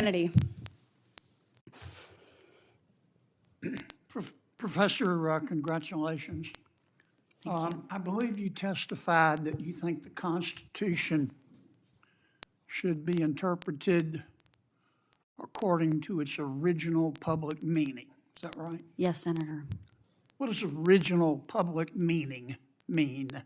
Kennedy. Professor, congratulations. I believe you testified that you think the Constitution should be interpreted according to its original public meaning. Is that right? Yes, Senator. What does original public meaning mean?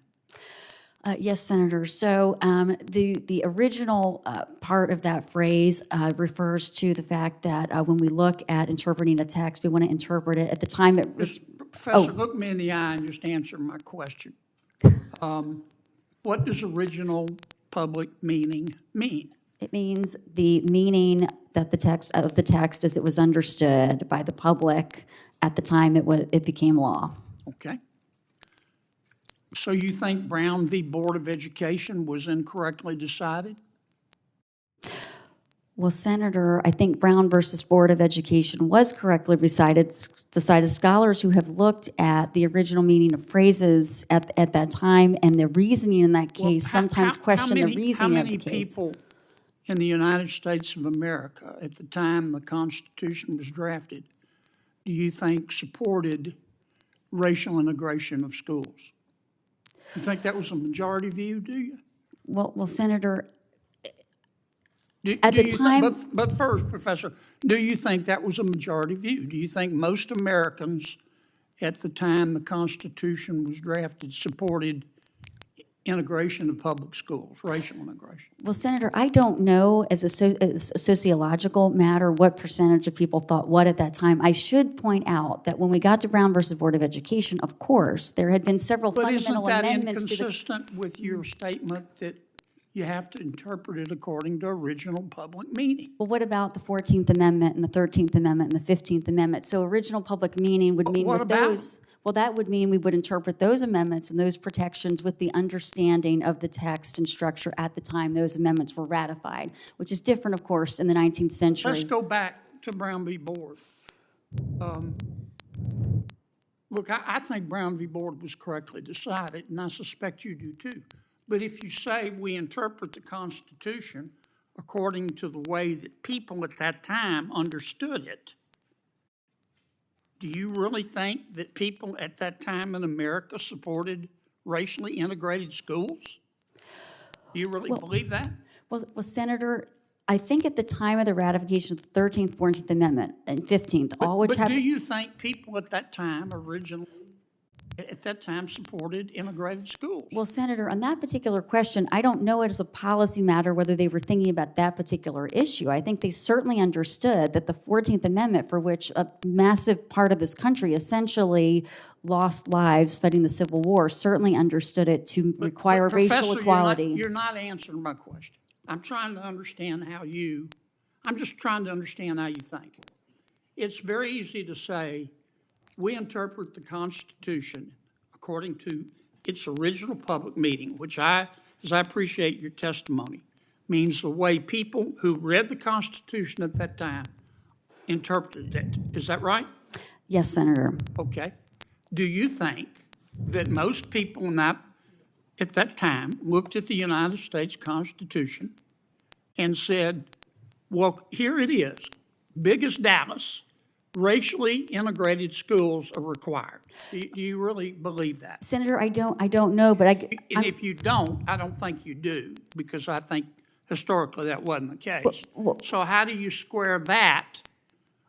Yes, Senator. So the original part of that phrase refers to the fact that when we look at interpreting a text, we want to interpret it at the time it was. Professor, look me in the eye and just answer my question. What does original public meaning mean? It means the meaning that the text of the text as it was understood by the public at the time it became law. Okay. So you think Brown v. Board of Education was incorrectly decided? Well, Senator, I think Brown versus Board of Education was correctly decided. Scholars who have looked at the original meaning of phrases at that time and the reasoning in that case sometimes question the reasoning of the case. How many people in the United States of America at the time the Constitution was drafted do you think supported racial integration of schools? You think that was a majority view, do you? Well, Senator, but first, Professor, do you think that was a majority view? Do you think most Americans at the time the Constitution was drafted supported integration of public schools, racial integration? well, Senator, I don't know as a sociological matter what percentage of people thought what at that time. I should point out that when we got to Brown versus Board of Education, of course, there had been several fundamental amendments to the— But isn't that inconsistent with your statement that you have to interpret it according to original public meaning? Well, what about the 14th Amendment and the 13th Amendment and the 15th Amendment? So original public meaning would mean with those— Well, that would mean we would interpret those amendments and those protections with the understanding of the text and structure at the time those amendments were ratified, which is different, of course, in the 19th century. Let's go back to Brown v. Board. Look, I think Brown v. Board was correctly decided, and I suspect you do too. But if you say we interpret the Constitution according to the way that people at that time understood it, do you really think that people at that time in America supported racially integrated schools? Do you really believe that? Well, Senator, I think at the time of the ratification of the 13th, 14th Amendment, and 15th, all which have— But do you think people at that time supported integrated schools? Well, Senator, on that particular question, I don't know it as a policy matter whether they were thinking about that particular issue. I think they certainly understood that the 14th Amendment, for which a massive part of this country essentially lost lives fighting the Civil War, certainly understood it to require racial equality. You're not answering my question. I'm just trying to understand how you think. It's very easy to say, we interpret the Constitution according to its original public meaning, which as I appreciate your testimony, means the way people who read the Constitution at that time interpreted it. Is that right? Yes, Senator. Okay. Do you think that most people at that time looked at the United States Constitution and said, well, here it is, big as Dallas, racially integrated schools are required? Do you really believe that? Senator, I don't know, but And if you don't, I don't think you do, because I think historically that wasn't the case. So how do you square that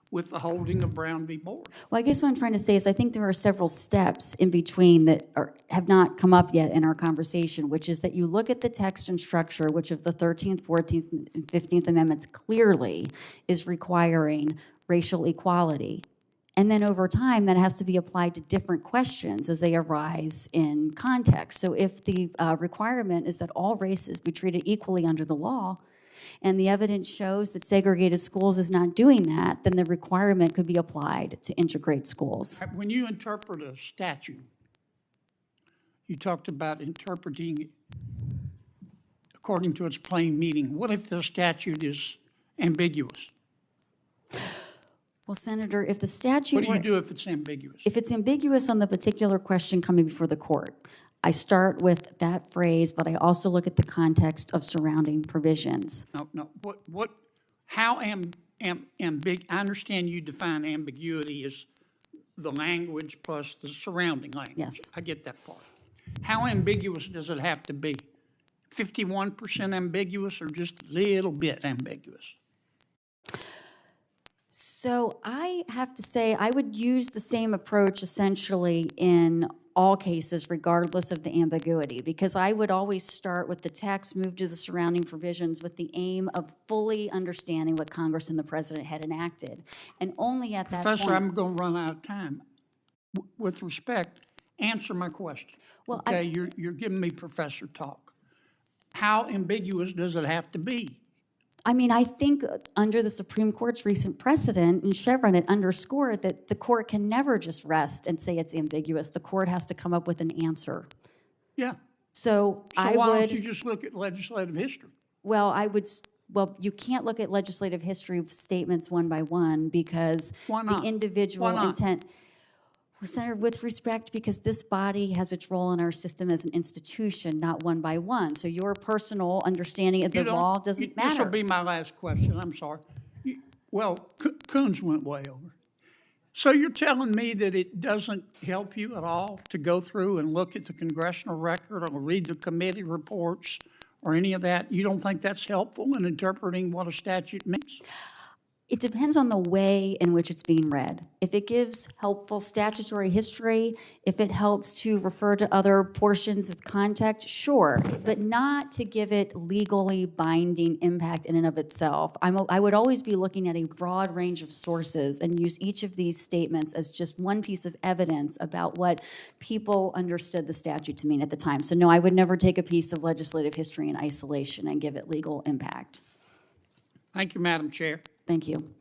with the holding of Brown v. Board? Well, I guess what I'm trying to say is I think there are several steps in between that have not come up yet in our conversation, which is that you look at the text and structure, which of the 13th, 14th, and 15th Amendments clearly is requiring racial equality. And then over time, that has to be applied to different questions as they arise in context. So if the requirement is that all races be treated equally under the law, and the evidence shows that segregated schools is not doing that, then the requirement could be applied to integrate schools. When you interpret a statute, you talked about interpreting it according to its plain meaning. What if the statute is ambiguous? Well, Senator, if the statute— What do you do if it's ambiguous? If it's ambiguous on the particular question coming before the court, I start with that phrase, but I also look at the context of surrounding provisions. No. What How I understand you define ambiguity as the language plus the surrounding language. Yes. I get that part. How ambiguous does it have to be? 51% ambiguous or just a little bit ambiguous? So I have to say, I would use the same approach essentially in all cases, regardless of the ambiguity, because I would always start with the text, move to the surrounding provisions with the aim of fully understanding what Congress and the President had enacted. And only at that Professor, point... I'm going to run out of time. With respect, answer my question. Well, okay, you're giving me professor talk. How ambiguous does it have to be? I mean, I think under the Supreme Court's recent precedent in Chevron, it underscored that the court can never just rest and say it's ambiguous. The court has to come up with an answer. Yeah. So why don't you just look at legislative history? Well, you can't look at legislative history statements one by one because the individual intent... Well, Senator, with respect, because this body has its role in our system as an institution, not one by one. So your personal understanding of the law doesn't matter. This will be my last question. I'm sorry. Coons went way over. So you're telling me that it doesn't help you at all to go through and look at the congressional record or read the committee reports or any of that? You don't think that's helpful in interpreting what a statute means? It depends on the way in which it's being read. If it gives helpful statutory history, if it helps to refer to other portions of context, sure, but not to give it legally binding impact in and of itself. I would always be looking at a broad range of sources and use each of these statements as just one piece of evidence about what people understood the statute to mean at the time. So no, I would never take a piece of legislative history in isolation and give it legal impact. Thank you, Madam Chair. Thank you.